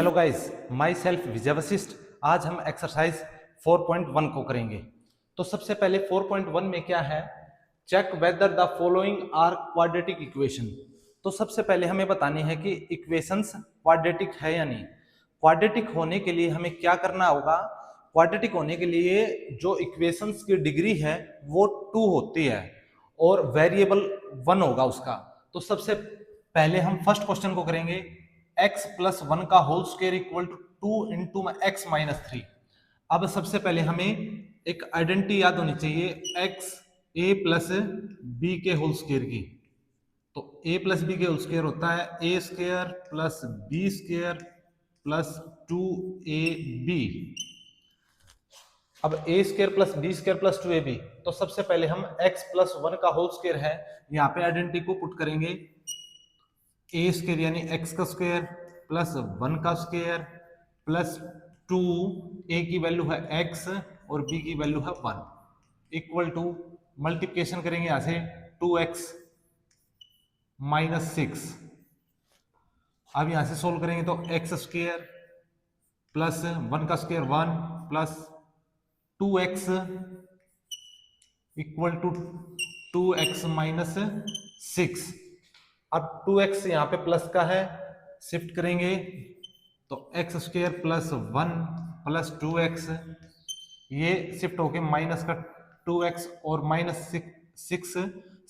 Hello guys, my self विजय वशिष्ठ। आज हम exercise 4.1 को करेंगे। तो सबसे पहले 4.1 में क्या है, check whether the following are quadratic equation. तो सबसे पहले हमें बतानी है कि इक्वेशंस क्वाड्रेटिक है या नहीं। क्वाड्रेटिक होने के लिए हमें क्या करना होगा, क्वाड्रेटिक होने के लिए जो इक्वेशंस की डिग्री है वो 2 होती है और वेरिएबल 1 होगा उसका। तो सबसे पहले हम फर्स्ट क्वेश्चन को करेंगे, x प्लस 1 का whole square equal to 2 into x minus 3। अब सबसे पहले हमें एक आइडेंटिटी याद होनी चाहिए, x a प्लस बी के होल स्क्वायर की। तो a प्लस बी के होल स्क्वायर होता है a square plus B square plus 2ab। अब a square plus B square plus 2ab। तो सबसे पहले हम x प्लस 1 का होल स्क्वायर है, यहाँ पे आइडेंटिटी को पुट करेंगे, ए स्क्वायर यानी एक्स का स्क्वायर प्लस 1 का स्क्वायर प्लस 2, ए की वैल्यू है एक्स और बी की वैल्यू है 1, इक्वल टू मल्टीप्लिकेशन करेंगे यहां से 2x माइनस 6। अब यहां से सोल्व करेंगे तो एक्स स्क्वायर प्लस 1 का square 1 plus 2x equal to 2x minus 6। अब 2x यहाँ पे प्लस का है, शिफ्ट करेंगे तो x square plus 1 plus 2x, ये शिफ्ट होके माइनस का 2x और माइनस 6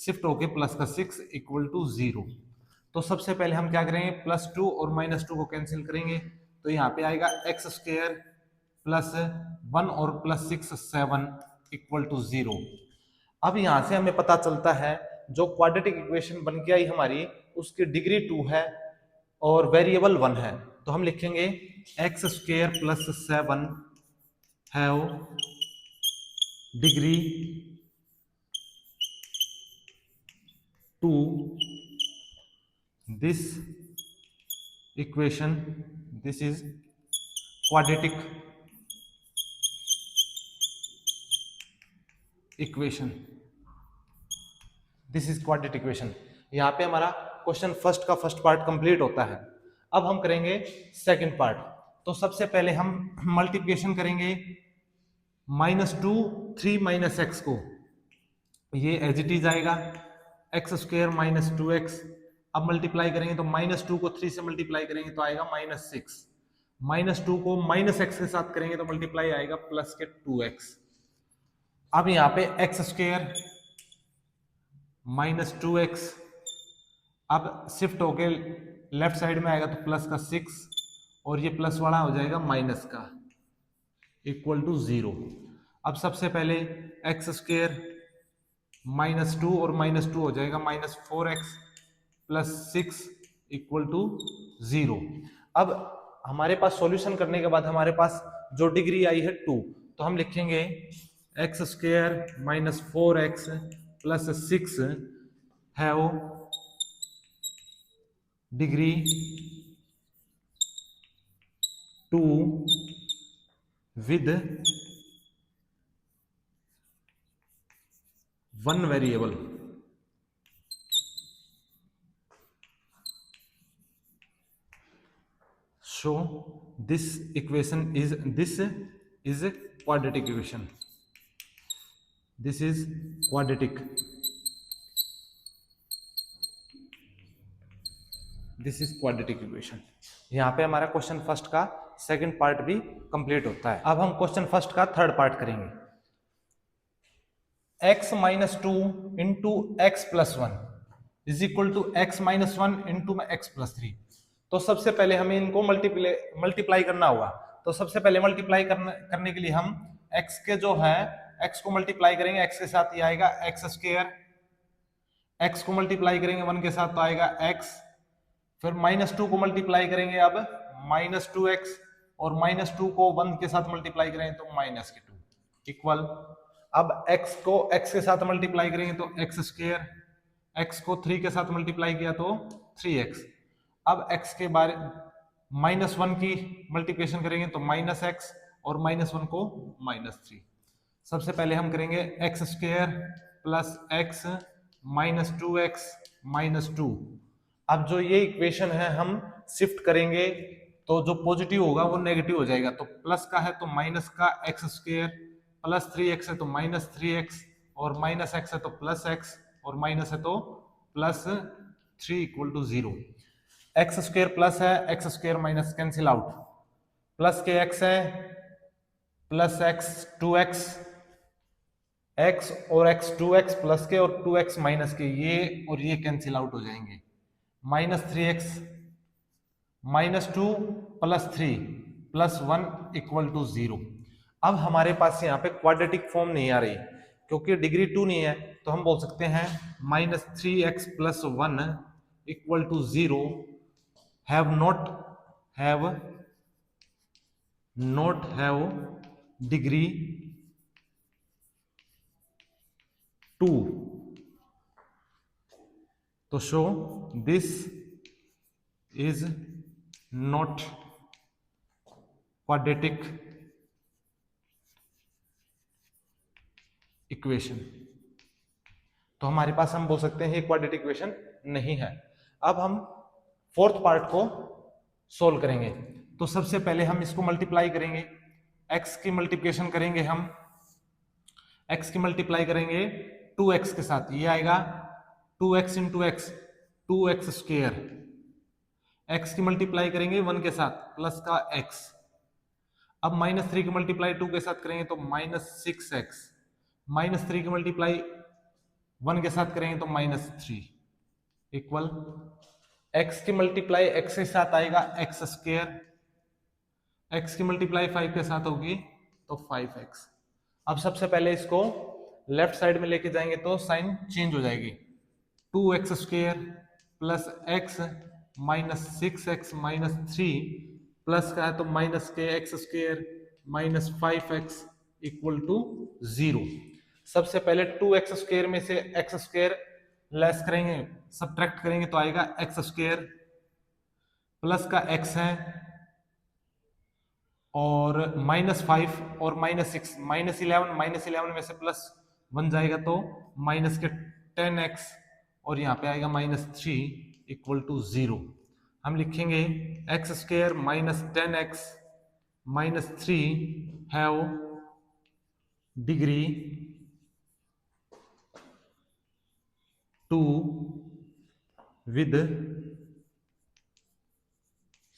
शिफ्ट होके प्लस का 6 इक्वल टू 0। तो सबसे पहले हम क्या करेंगे, प्लस 2 और माइनस 2 को कैंसिल करेंगे तो यहाँ पे आएगा एक्स स्क्वायर प्लस 1 और प्लस 6 7 इक्वल टू 0। अब यहां से हमें पता चलता है जो क्वाड्रेटिक इक्वेशन बन के आई हमारी, उसकी डिग्री 2 है और वेरिएबल 1 है। तो हम लिखेंगे x square plus 7 have degree 2, this equation, this is quadratic equation, this is quadratic equation. यहाँ पे हमारा क्वेश्चन फर्स्ट का फर्स्ट पार्ट कंप्लीट होता है। अब हम करेंगे सेकंड पार्ट। तो सबसे पहले हम मल्टीप्लिकेशन करेंगे -2 3 माइनस एक्स को, ये एज इट इज आएगा एक्स स्क्वायर माइनस 2x। अब मल्टीप्लाई करेंगे तो -2 को 3 से मल्टीप्लाई करेंगे तो आएगा -6, -2 को माइनस एक्स के साथ करेंगे तो मल्टीप्लाई आएगा प्लस के 2x। अब यहाँ पे एक्स स्क्वायर माइनस 2x, अब शिफ्ट होके लेफ्ट साइड में आएगा तो प्लस का 6 और ये प्लस वाला हो जाएगा माइनस का, इक्वल टू 0। अब सबसे पहले एक्स स्क्वायर -2 और -2 हो जाएगा -4x प्लस 6 इक्वल टू 0। अब हमारे पास सॉल्यूशन करने के बाद हमारे पास जो डिग्री आई है 2, तो हम लिखेंगे x square -4x plus 6 have degree 2 with 1 variable. So this equation is a quadratic equation. This is quadratic. This is quadratic equation. यहाँ पे हमारा क्वेश्चन फर्स्ट का सेकंड पार्ट भी कंप्लीट होता है। अब हम क्वेश्चन फर्स्ट का थर्ड पार्ट करेंगे। x minus 2 into x plus 1 is equal to x minus 1 into x plus 3। तो सबसे पहले हमें इनको मल्टीप्लाई करना होगा। तो सबसे पहले मल्टीप्लाई करने के लिए हम x के जो है x को मल्टीप्लाई करेंगे, x के साथ ये आएगा एक्स स्क्वायर, x को मल्टीप्लाई करेंगे 1 के साथ तो आएगा x, फिर -2 को मल्टीप्लाई करेंगे अब -2x और -2 को 1 के साथ मल्टीप्लाई करेंगे तो -2 इक्वल। अब x को x के साथ मल्टीप्लाई करेंगे तो एक्स स्क्वायर, x को 3 के साथ मल्टीप्लाई किया तो 3x। अब x के बारे -1 की मल्टीप्लिकेशन करेंगे तो -x और -1 को -3। सबसे पहले हम करेंगे x square plus x -2x -2। अब जो ये इक्वेशन है हम शिफ्ट करेंगे तो जो पॉजिटिव होगा वो नेगेटिव हो जाएगा। तो प्लस का है तो माइनस का एक्स स्क्वायर, प्लस 3x है तो माइनस 3x, और माइनस x है तो प्लस x, और माइनस है तो plus 3 equal to 0। X square plus है, x square minus cancel out, plus k x है, प्लस x 2x, x और x 2x प्लस के और 2x माइनस के, ये और ये कैंसिल आउट हो जाएंगे। Minus 3x minus 2 plus 3 plus 1 equal to 0। अब हमारे पास यहाँ पे क्वाड्रेटिक फॉर्म नहीं आ रही क्योंकि डिग्री 2 नहीं है, तो हम बोल सकते हैं minus 3x plus 1 equal to 0 have not have degree 2। तो show this is not quadratic equation. तो हमारे पास हम बोल सकते हैं ये क्वाड्रेटिक इक्वेशन नहीं है। अब हम फोर्थ पार्ट को सोल्व करेंगे। तो सबसे पहले हम इसको मल्टीप्लाई करेंगे, x की मल्टीप्लिकेशन करेंगे हम, x की मल्टीप्लाई करेंगे 2x के साथ, ये आएगा 2x into x 2x square, x की मल्टीप्लाई करेंगे 1 के साथ प्लस का x, अब माइनस 3 की मल्टीप्लाई 2 के साथ करेंगे तो माइनस 6x, माइनस 3 की मल्टीप्लाई 1 के साथ करेंगे तो माइनस 3 इक्वल x की मल्टीप्लाई x के साथ आएगा x स्क्वायर, x की मल्टीप्लाई 5 के साथ होगी तो 5x। अब सबसे पहले इसको लेफ्ट साइड में लेके जाएंगे तो साइन चेंज हो जाएगी, 2x square plus x minus 6x minus 3 plus का है तो माइनस के x square minus 5x equal to 0। सबसे पहले 2x स्क्वायर में से x स्क्वायर लेस करेंगे, सब्ट्रैक्ट करेंगे तो आएगा x स्क्वायर प्लस का x है और माइनस 5 और माइनस 6, माइनस 11 में से प्लस 1 जाएगा तो माइनस के 10x और यहाँ पे आएगा माइनस 3 इक्वल टू 0। हम लिखेंगे x square minus 10x minus 3 have degree 2 with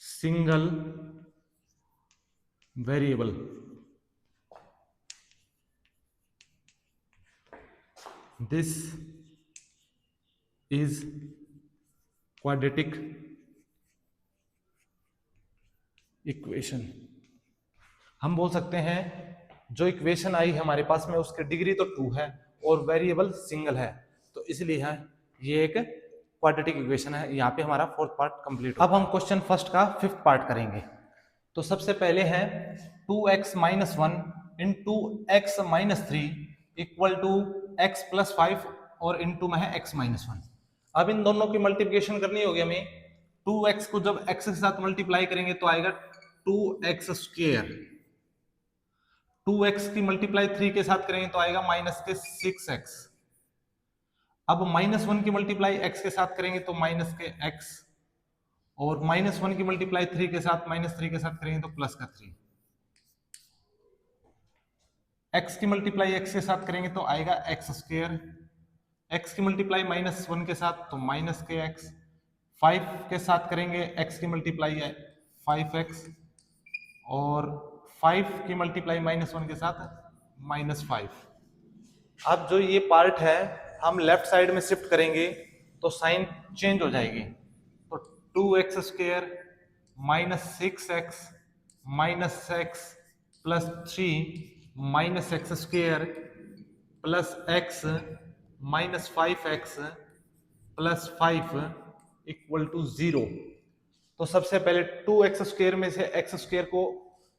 single variable। This is quadratic equation. हम बोल सकते हैं जो इक्वेशन आई हमारे पास में उसकी डिग्री तो 2 है और वेरिएबल सिंगल है, तो इसलिए है ये एक क्वाड्रेटिक इक्वेशन है। यहाँ पे हमारा फोर्थ पार्ट कंप्लीट। अब हम क्वेश्चन फर्स्ट का फिफ्थ पार्ट करेंगे। तो सबसे पहले है 2x minus 1 into x minus 3 equal to x plus 5 और इंटू में है x माइनस 1। अब इन दोनों की मल्टीप्लिकेशन करनी होगी हमें। 2x को जब x के साथ मल्टीप्लाई करेंगे तो आएगा 2x स्क्वायर, 2x की मल्टीप्लाई 3 के साथ करेंगे तो आएगा माइनस के 6x। अब माइनस 1 की मल्टीप्लाई x के साथ करेंगे तो माइनस के x, और माइनस 1 की मल्टीप्लाई 3 के साथ माइनस 3 के साथ करेंगे तो प्लस का 3। x की मल्टीप्लाई x के साथ करेंगे तो आएगा x स्क्वायर, x की मल्टीप्लाई माइनस 1 के साथ तो माइनस के x, 5 के साथ करेंगे x की मल्टीप्लाई है 5x, और 5 की मल्टीप्लाई माइनस 1 के साथ माइनस 5। अब जो ये पार्ट है हम लेफ्ट साइड में शिफ्ट करेंगे तो साइन चेंज हो जाएगी। तो 2x square minus 6x minus x plus 3 minus x square plus x minus 5x plus 5 equal to 0। तो सबसे पहले 2x स्क्वायर में से x स्क्वायर को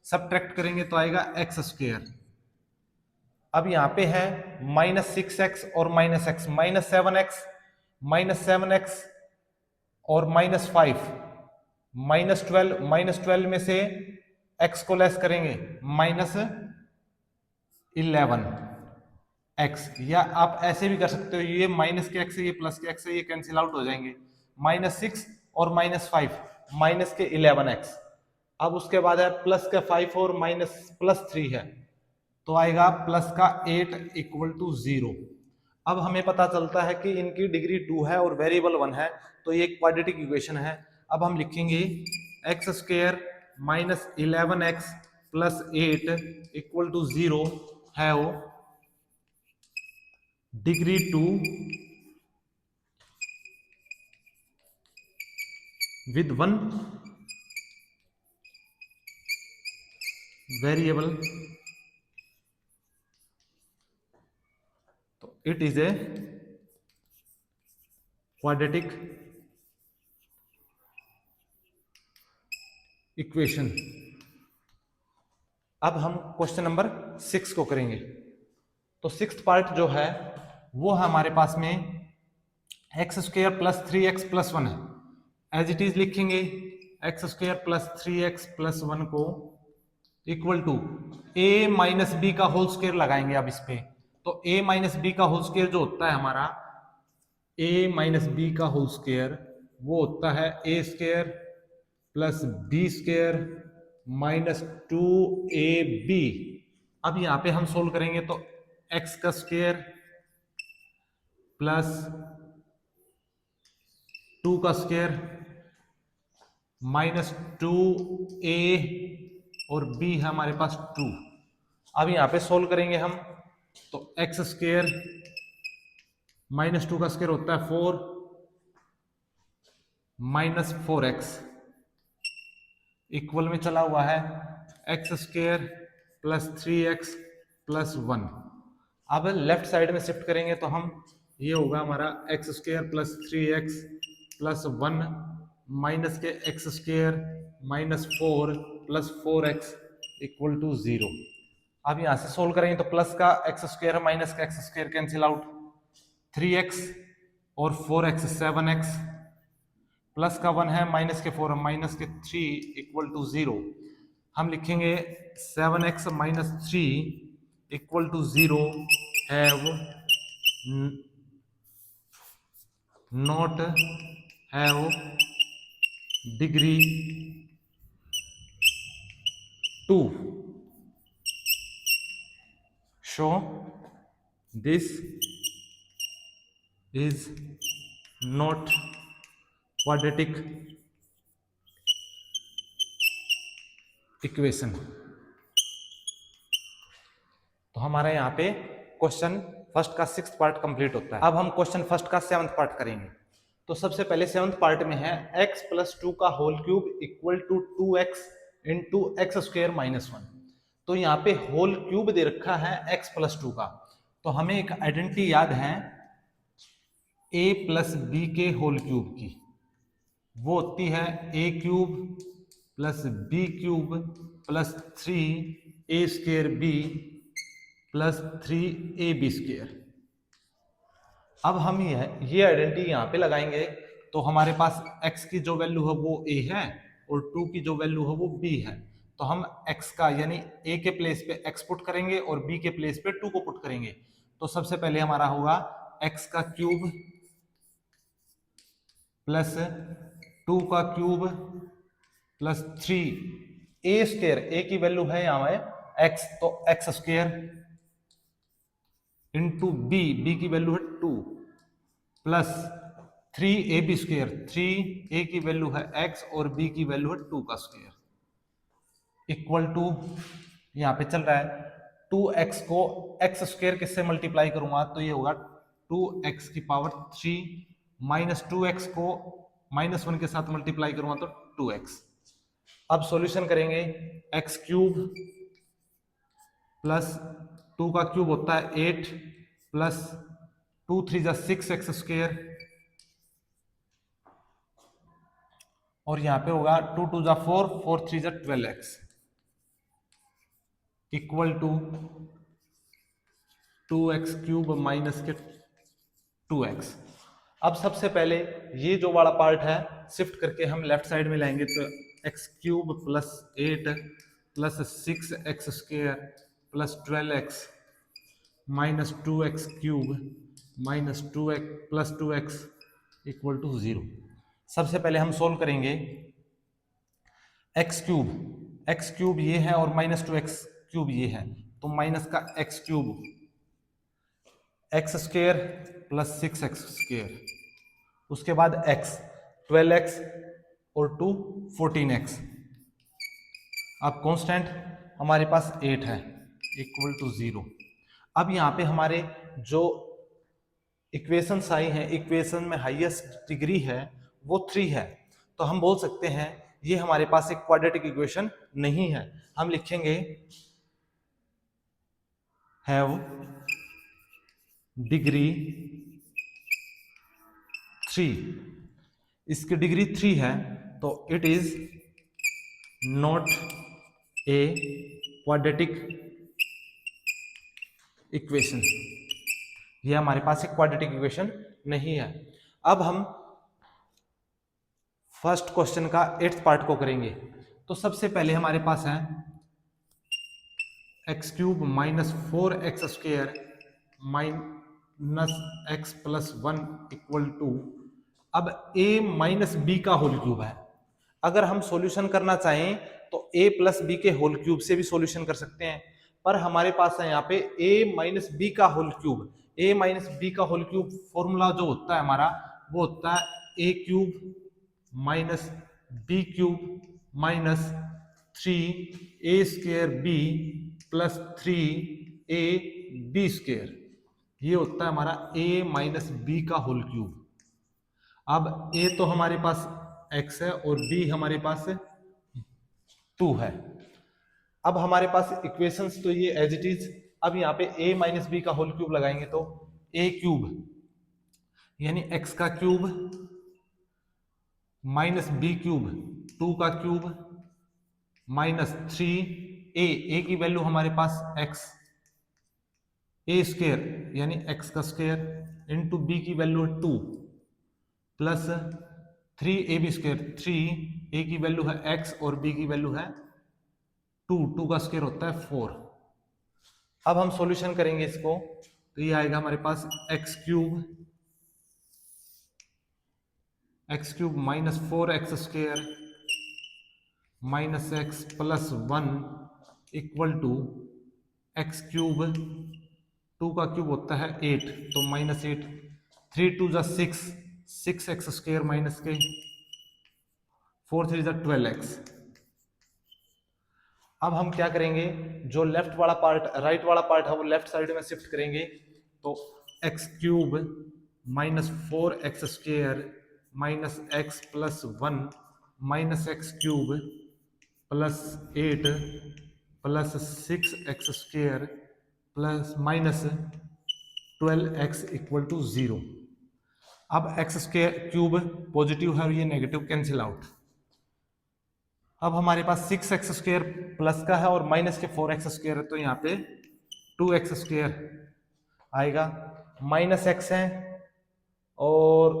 सब्ट्रैक्ट करेंगे तो आएगा x स्क्वायर। अब यहाँ पे है माइनस 6x और माइनस x, माइनस 7x और माइनस 5, माइनस 12 में से x को लेस करेंगे माइनस 11x, या आप ऐसे भी कर सकते हो, ये माइनस के x है ये प्लस के x है, ये कैंसिल आउट हो जाएंगे, माइनस 6 और माइनस 5 माइनस के 11x, अब उसके बाद है प्लस का 5 और माइनस प्लस 3 है, तो आएगा प्लस का 8 इक्वल टू 0। अब हमें पता चलता है कि इनकी डिग्री 2 है और वेरिएबल 1 है, तो ये एक क्वाड्रेटिक इक्वेशन है। अब हम लिखेंगे x square minus 11x plus 8 equal to 0 है वो डिग्री 2 with 1 variable, तो it is a quadratic equation। अब हम क्वेश्चन नंबर 6 को करेंगे। तो सिक्स्थ पार्ट जो है वो है हमारे पास में x square plus 3x plus 1 है। एज इट इज लिखेंगे x square plus 3x plus 1 को equal to a minus b का होल स्क्वायर लगाएंगे। अब इस पे तो a माइनस बी का होल स्क्वायर जो होता है हमारा a माइनस बी का होल स्क्वायर वो होता है a square plus B square minus 2ab। अब यहाँ पे हम सोल्व करेंगे तो x का स्क्वायर प्लस 2 का स्क्वायर माइनस 2a और b है हमारे पास 2। अब यहाँ पे सोल्व करेंगे हम तो एक्स स्क्वायर माइनस 2 का स्क्वायर होता है 4 माइनस 4x इक्वल में चला हुआ है x square plus 3x plus 1। अब लेफ्ट साइड में शिफ्ट करेंगे तो हम ये होगा हमारा x square plus 3x plus 1 minus k x square minus 4 plus 4x equal to 0। अब यहां से सोल्व करेंगे तो प्लस का एक्स स्क्वायर माइनस का x square cancel out, 3x और 4x 7x प्लस का 1 है माइनस के 4 माइनस के 3 इक्वल टू 0। हम लिखेंगे 7x minus 3 equal to 0 have not have degree 2। So this is not quadratic equation. तो हमारा यहाँ पे क्वेश्चन फर्स्ट का सिक्स्थ पार्ट कंप्लीट होता है। अब हम क्वेश्चन फर्स्ट का सेवंथ पार्ट करेंगे। तो सबसे पहले सेवंथ पार्ट में है x प्लस 2 का whole cube equal to 2x into x square minus 1। तो यहाँ पे होल क्यूब दे रखा है x प्लस 2 का, तो हमें एक आइडेंटिटी याद है a प्लस बी के होल क्यूब की, वो होती है a cube plus b cube plus 3a square b plus 3ab square. अब हम ये आइडेंटिटी यहाँ पे लगाएंगे तो हमारे पास x की जो वैल्यू है वो a है और 2 की जो वैल्यू है वो b है। तो हम x का यानी a के प्लेस पे x पुट करेंगे और b के प्लेस पे 2 को पुट करेंगे। तो सबसे पहले हमारा होगा x का क्यूब प्लस 2 का cube plus 3 a square, a की वैल्यू है यहाँ है x, तो x स्क्वायर इंटू b की वैल्यू है 2 प्लस 3ab स्क्वायर, 3a की वैल्यू है x और b की वैल्यू है 2 का स्क्वायर इक्वल टू यहाँ पे चल रहा है 2x को x स्क्वायर किससे मल्टीप्लाई करूंगा तो ये होगा 2x की पावर 3 माइनस 2x को माइनस 1 के साथ मल्टीप्लाई करूंगा तो 2x। अब सॉल्यूशन करेंगे x क्यूब प्लस 2 का क्यूब होता है 8 प्लस 2 3 जा 6x स्क्वायर और यहां पे होगा 2 2 जा 4 4 3 जा 12x equal to 2x cube minus के 2x। अब सबसे पहले ये जो वाला पार्ट है शिफ्ट करके हम लेफ्ट साइड में लाएंगे तो x cube plus 8 plus 6x square plus 12x minus 2x cube minus 2x plus 2x equal to 0। सबसे पहले हम सोल्व करेंगे एक्स क्यूब ये है और माइनस टू एक्स क्यूब ये है, तो माइनस का x cube, x square plus 6x², उसके बाद x 12x और 2 14x। अब कांस्टेंट हमारे पास 8 है इक्वल टू 0। अब यहाँ पे हमारे जो इक्वेशंस आई हैं, इक्वेशन में हाईएस्ट डिग्री है वो 3 है, तो हम बोल सकते हैं ये हमारे पास एक क्वाड्रेटिक इक्वेशन नहीं है। हम लिखेंगे हैव डिग्री 3, इसकी डिग्री 3 है तो it is not a quadratic equation, ये हमारे पास एक क्वाड्रेटिक इक्वेशन नहीं है। अब हम फर्स्ट क्वेश्चन का 8th पार्ट को करेंगे। तो सबसे पहले हमारे पास है x cube minus 4x² minus x plus 1 equal to, अब a माइनस बी का होल क्यूब है। अगर हम सॉल्यूशन करना चाहें तो a प्लस बी के होल क्यूब से भी सॉल्यूशन कर सकते हैं, पर हमारे पास है यहाँ पे a माइनस बी का whole cube. a minus b का होल क्यूब फॉर्मूला जो होता है हमारा वो होता है a cube minus b cube minus 3a² b plus 3ab², ये होता है हमारा a माइनस बी का होल क्यूब। अब a तो हमारे पास x है और b हमारे पास 2 है। अब हमारे पास इक्वेशंस तो ये एज इट इज। अब यहाँ पे a माइनस बी का होल क्यूब लगाएंगे तो a क्यूब यानी x का क्यूब माइनस बी क्यूब 2 का क्यूब माइनस 3a की वैल्यू हमारे पास x a² यानी x का स्क्वायर इंटू b की वैल्यू 2 प्लस 3ab², 3a की वैल्यू है x और b की वैल्यू है 2 का स्क्वायर होता है 4। अब हम सॉल्यूशन करेंगे इसको तो ये आएगा हमारे पास x cube minus 4x² minus x plus 1 equal to x cube 2 का क्यूब होता है 8 तो माइनस 8, 3 2 जा 6x² माइनस के 4 3 जा 12x। अब हम क्या करेंगे, जो लेफ्ट वाला पार्ट राइट वाला पार्ट है वो लेफ्ट साइड में शिफ्ट करेंगे, तो x cube minus 4x² minus x plus 1 minus x cube plus 8 plus 6x² plus minus 12x equal to 0। अब एक्स क्यूब पॉजिटिव है और ये नेगेटिव कैंसिल आउट। अब हमारे पास 6x² प्लस का है और माइनस के 4x² है, तो यहाँ पे 2x² आएगा, माइनस x है और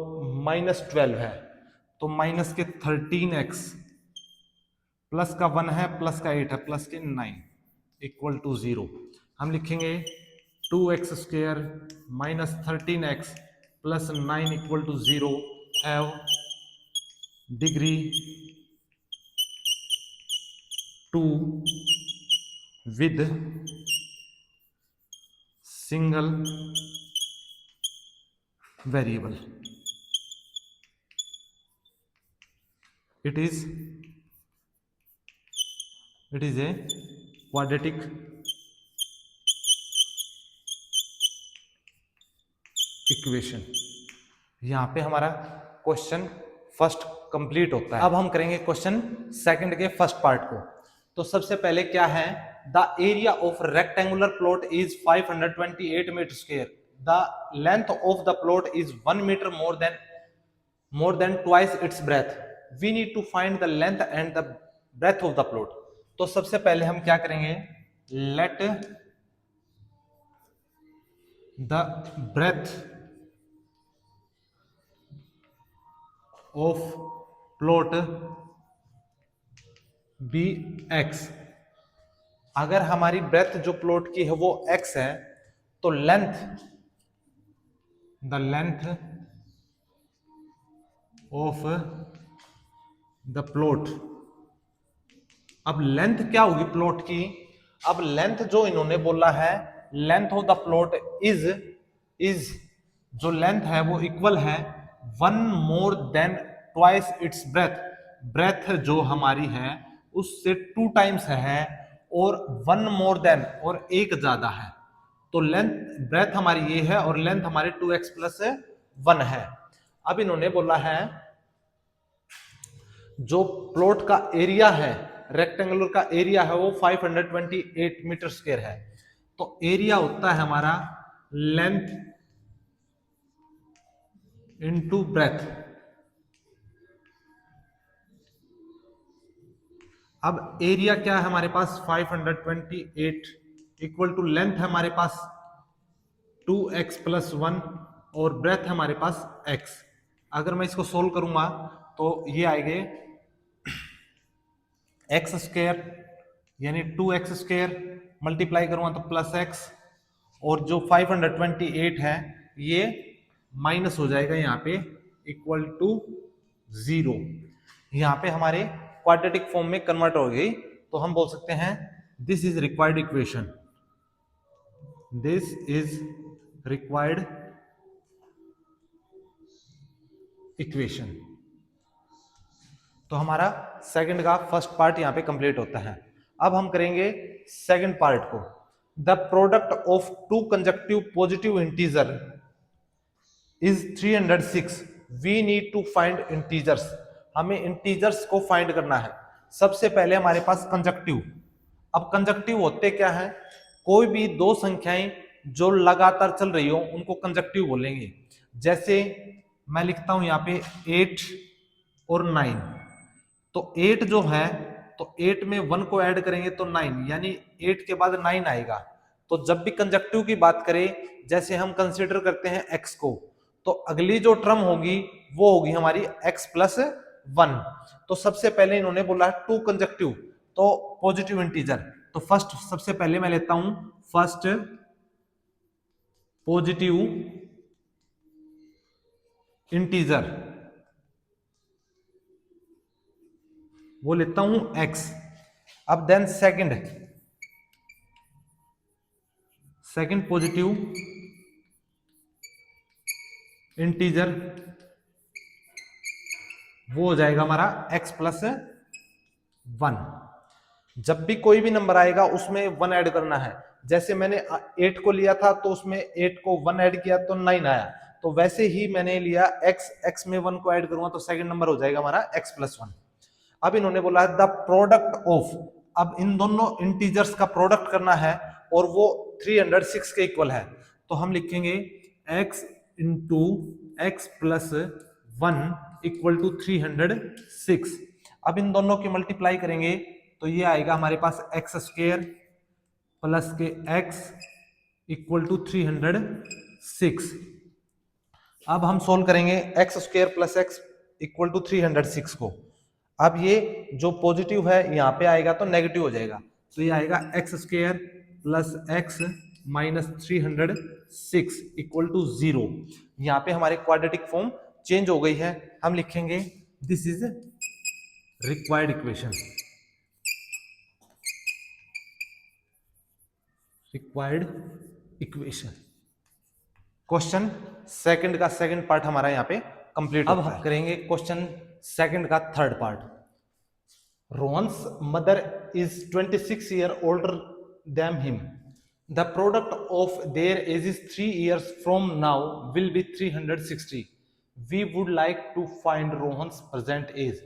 माइनस 12 है तो माइनस के 13x प्लस का 1 है प्लस का 8 है प्लस के 9 इक्वल टू 0। हम लिखेंगे 2x² minus 13x plus 9 equal to 0 have degree 2 with single variable. It is a quadratic equation. यहाँ पे हमारा क्वेश्चन फर्स्ट कंप्लीट होता है। अब हम करेंगे क्वेश्चन सेकंड के फर्स्ट पार्ट को। तो सबसे पहले क्या है, the area of rectangular plot is 528 metre square, the length of the plot is 1 metre more than twice its breadth, we need to find the length and the breadth of the plot। तो सबसे पहले हम क्या करेंगे, let the breadth of plot be x। अगर हमारी breath जो plot की है वो x है तो the length of the plot अब लेंथ क्या होगी प्लॉट की? अब लेंथ जो इन्होंने बोला है, length of the plot is जो लेंथ है वो इक्वल है 1 more than twice its breadth. Breadth जो हमारी है उससे 2 टाइम्स है, और 1 मोर देन और एक ज्यादा है। तो लेंथ ब्रेथ हमारी ये है और लेंथ हमारी 2x प्लस 1 है। अब इन्होंने बोला है जो प्लॉट का एरिया है, रेक्टेंगुलर का एरिया है वो 528 मीटर स्क्वायर है। तो एरिया होता है हमारा लेंथ इनटू ब्रेथ। अब एरिया क्या है हमारे पास 528 इक्वल टू लेंथ है हमारे पास 2x प्लस 1 और ब्रेथ है हमारे पास x। अगर मैं इसको सोल्व करूंगा तो ये आएंगे एक्स स्क्वायर यानी 2x स्क्वायर मल्टीप्लाई करूंगा तो प्लस x, और जो 528 है ये माइनस हो जाएगा यहाँ पे इक्वल टू 0। यहाँ पे हमारे क्वाड्रेटिक फॉर्म में कन्वर्ट हो गई, तो हम बोल सकते हैं this is required equation. This is required equation. तो हमारा सेकंड का फर्स्ट पार्ट यहाँ पे कंप्लीट होता है। अब हम करेंगे सेकंड पार्ट को। The product of two conjunctive positive integer is 306। We need to find integers. हमें इंटीजर्स को फाइंड करना है। सबसे पहले हमारे पास कंजक्टिव। अब कंजक्टिव होते क्या है? कोई भी दो संख्याएं जो लगातार चल रही हो उनको कंजक्टिव बोलेंगे। जैसे मैं लिखता हूं यहाँ पे 8 और 9। तो 8 जो है, तो 8 में 1 को ऐड करेंगे तो 9, यानी 8 के बाद 9 आएगा। तो जब भी कंजक्टिव की बात करें, जैसे हम कंसीडर करते हैं x को, तो अगली जो टर्म होगी वो होगी हमारी x प्लस 1। तो सबसे पहले इन्होंने बोला है टू कंजक्टिव, तो पॉजिटिव इंटीजर। तो फर्स्ट सबसे पहले मैं लेता हूं फर्स्ट पॉजिटिव इंटीजर, वो लेता हूं x। अब देन सेकंड पॉजिटिव इंटीजर, वो हो जाएगा हमारा x प्लस 1। जब भी कोई भी नंबर आएगा उसमें 1 ऐड करना है। जैसे मैंने 8 को लिया था तो उसमें 8 को 1 ऐड किया तो 9 आया। तो वैसे ही मैंने लिया x में 1 को ऐड करूंगा तो सेकंड नंबर हो जाएगा हमारा x प्लस 1। अब इन्होंने बोला है द प्रोडक्ट ऑफ, अब इन दोनों इंटीजर्स का प्रोडक्ट करना है और वो 306 के इक्वल है। तो हम लिखेंगे x into x plus 1 equal to 306। अब इन दोनों की मल्टीप्लाई करेंगे तो ये आएगा हमारे पास एक्स स्क्वायर प्लस के एक्स इक्वल टू 306। अब हम सोल्व करेंगे x square plus x equal to 306 को। अब ये जो पॉजिटिव है यहाँ पे आएगा तो नेगेटिव हो जाएगा, तो ये आएगा x square plus x minus 306 equal to 0। यहाँ पे हमारे क्वाड्रेटिक फॉर्म चेंज हो गई है। हम लिखेंगे this is required equation. Required equation. Question second का सेकंड पार्ट हमारा यहाँ पे कंप्लीट होता है। अब हम करेंगे क्वेश्चन सेकंड का third part. Rohan's mother is 26 year older than him. The product of their ages 3 years from now will be 360. We would like to find Rohan's present age.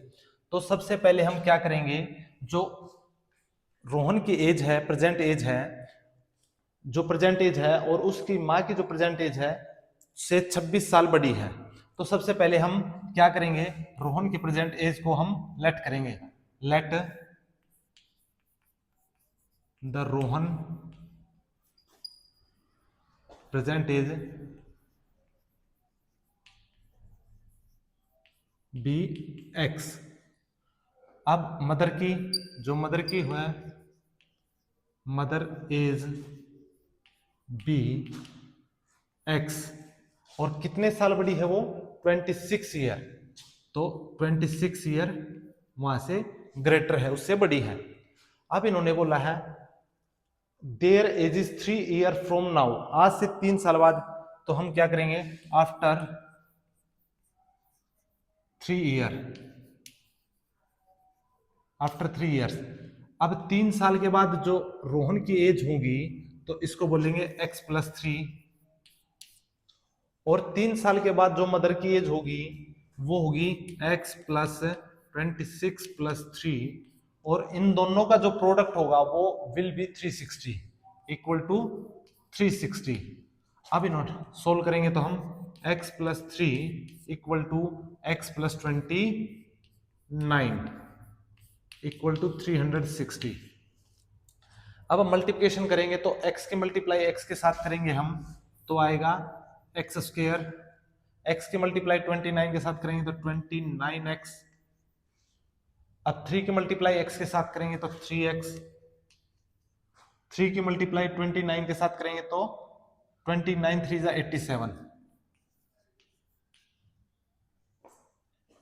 तो सबसे पहले हम क्या करेंगे, जो रोहन की एज है, प्रेजेंट एज है, जो प्रेजेंट एज है और उसकी माँ की जो प्रेजेंट एज है से 26 साल बड़ी है। तो सबसे पहले हम क्या करेंगे, रोहन की प्रेजेंट एज को हम लेट करेंगे। Let the Rohan present age be x. अब मदर की, जो मदर की है, मदर एज बी एक्स, और कितने साल बड़ी है वो, 26 ईयर। तो 26 ईयर वहां से ग्रेटर है, उससे बड़ी है। अब इन्होंने बोला है their age is 3 year from now, आज से 3 साल बाद। तो हम क्या करेंगे, आफ्टर 3 ईयर, आफ्टर 3 ईयर्स। अब 3 साल के बाद जो रोहन की एज होगी तो इसको बोलेंगे x+3, और 3 साल के बाद जो मदर की एज होगी वो होगी x+26+3, और इन दोनों का जो प्रोडक्ट होगा वो विल बी 360 इक्वल टू 360। अब इन्होंने सोल्व करेंगे तो हम x+3 equal to x+29 equal to 360। अब हम मल्टीप्लिकेशन करेंगे तो x की मल्टीप्लाई x के साथ करेंगे हम तो आएगा x², x की मल्टीप्लाई 29 के साथ करेंगे तो 29x, अब 3 की मल्टीप्लाई x के साथ करेंगे तो 3x, 3 की मल्टीप्लाई 29 के साथ करेंगे तो 29 3 = 87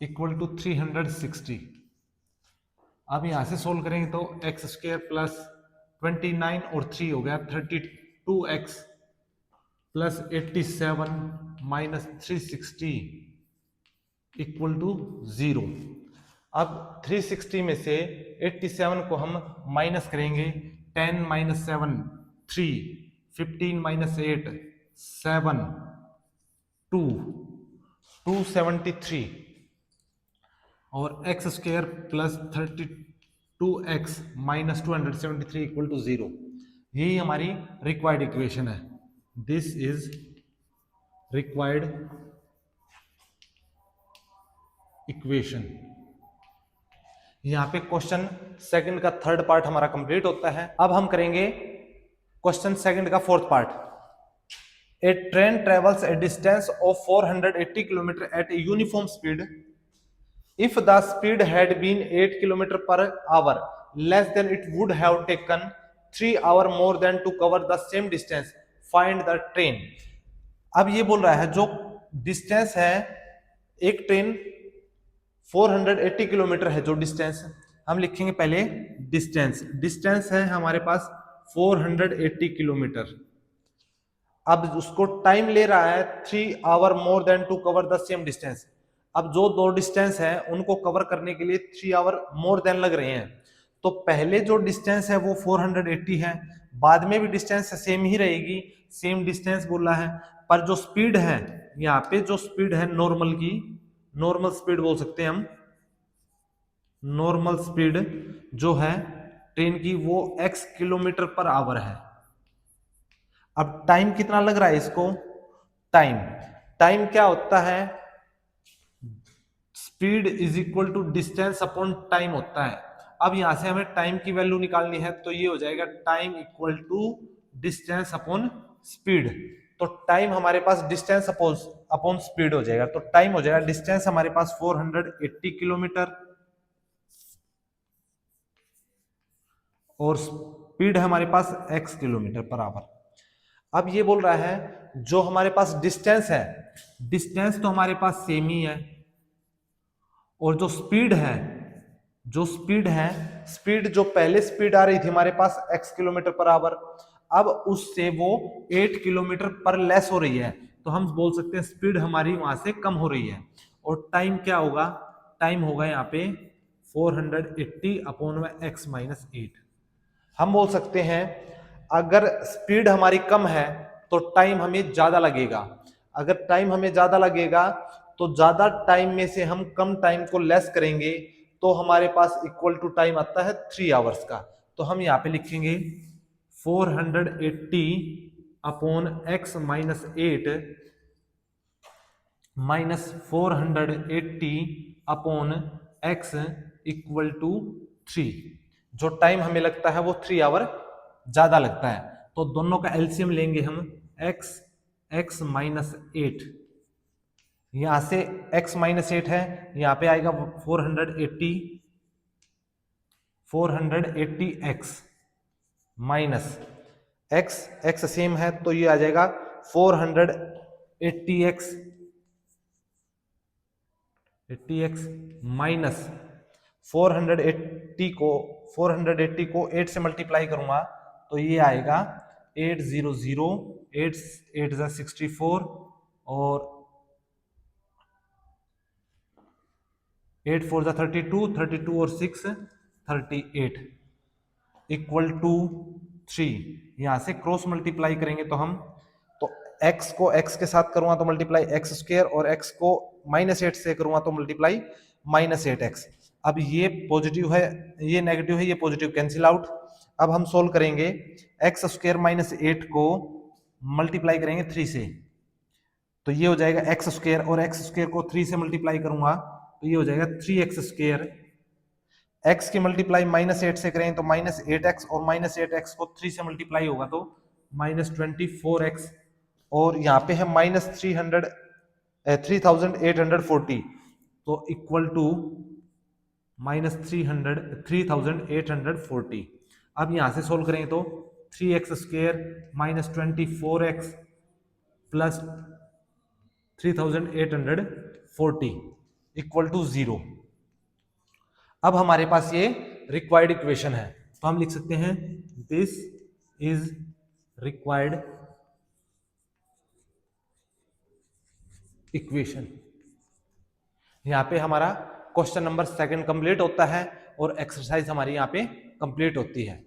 इक्वल टू 360। अब यहां से सोल्व करेंगे तो x² प्लस 29 और 3 हो गया 32x plus 87 minus 360 equal to 0। अब 360 में से 87 को हम माइनस करेंगे, 10 - 7 3, 15 - 8 7, 2 273, और x² plus 32x minus 273 equal to 0। यही हमारी रिक्वायर्ड इक्वेशन है। This is required equation. यहां पे क्वेश्चन सेकंड का थर्ड पार्ट हमारा कंप्लीट होता है। अब हम करेंगे क्वेश्चन सेकंड का fourth part. A train travels a distance of 480 kilometre at a uniform speed. If the speed had been 8 km/h less than it would have taken 3 hours more than to cover the same distance. Find the train. अब ये बोल रहा है जो distance है, एक train 480 kilometre है जो डिस्टेंस, हम लिखेंगे पहले डिस्टेंस। डिस्टेंस है हमारे पास 480 किलोमीटर। अब उसको टाइम ले रहा है 3 hours more than to cover the same distance। अब जो दो डिस्टेंस है उनको कवर करने के लिए 3 आवर मोर देन लग रहे हैं। तो पहले जो डिस्टेंस है वो 480 है, बाद में भी डिस्टेंस सेम ही रहेगी, सेम डिस्टेंस बोला है। पर जो स्पीड है यहाँ पे, जो स्पीड है नॉर्मल की, नॉर्मल स्पीड बोल सकते हैं हम, नॉर्मल स्पीड जो है ट्रेन की वो x km/h है। अब टाइम कितना लग रहा है इसको, टाइम टाइम क्या होता है, speed is equal to distance upon time होता है। अब यहां से हमें टाइम की वैल्यू निकालनी है तो ये हो जाएगा time equal to distance upon speed. तो टाइम हमारे पास डिस्टेंस अपॉन स्पीड हो जाएगा, तो टाइम हो जाएगा डिस्टेंस हमारे पास 480 किलोमीटर और स्पीड हमारे पास x km/h। अब ये बोल रहा है जो हमारे पास डिस्टेंस है, डिस्टेंस तो हमारे पास सेम ही है, और जो स्पीड है, जो स्पीड है, स्पीड जो पहले स्पीड आ रही थी हमारे पास x km/h, अब उससे वो 8 किलोमीटर पर लेस हो रही है। तो हम बोल सकते हैं स्पीड हमारी वहां से कम हो रही है। और टाइम क्या होगा, टाइम होगा यहाँ पे 480 अपॉन x - 8। हम बोल सकते हैं अगर स्पीड हमारी कम है तो टाइम हमें ज्यादा लगेगा, अगर टाइम हमें ज्यादा लगेगा तो ज्यादा टाइम में से हम कम टाइम को लेस करेंगे तो हमारे पास इक्वल टू टाइम आता है 3 आवर्स का। तो हम यहाँ पे लिखेंगे 480 upon x - 8 minus 480 upon x equal to 3। जो टाइम हमें लगता है वो 3 आवर ज्यादा लगता है। तो दोनों का एलसीएम लेंगे हम, x - 8, यहां से x - 8 है, यहां पे आएगा 480x माइनस x सेम है तो ये आ जाएगा 480x माइनस 480 को 480 को 8 से मल्टीप्लाई करूंगा तो ये आएगा 800, 8 8 जा 64 और 8 4 जा 32, 32 और 6 38 इक्वल टू 3। यहां से क्रॉस मल्टीप्लाई करेंगे तो हम तो x को x के साथ करूंगा तो मल्टीप्लाई एक्स स्क्वायर और x को -8 से करूंगा तो मल्टीप्लाई -8x। अब ये पॉजिटिव है, ये नेगेटिव है, ये पॉजिटिव, कैंसिल आउट। अब हम सोल्व करेंगे एक्स स्क्वायर -8 को मल्टीप्लाई करेंगे 3 से तो ये हो जाएगा एक्स स्क्वायर और एक्स स्क्वायर को 3 से मल्टीप्लाई करूंगा तो ये हो जाएगा 3x स्क्वायर। x की मल्टीप्लाई -8 से करें तो -8x और -8x को 3 से मल्टीप्लाई होगा तो -24x और यहाँ पे है -3840 तो इक्वल टू -3840। अब यहां से सोल्व करें तो 3x square -24x plus 3840 equal to 0। अब हमारे पास ये रिक्वायर्ड इक्वेशन है तो हम लिख सकते हैं दिस इज रिक्वायर्ड इक्वेशन। यहां पे हमारा क्वेश्चन नंबर 2 कंप्लीट होता है और एक्सरसाइज हमारी यहां पे कंप्लीट होती है।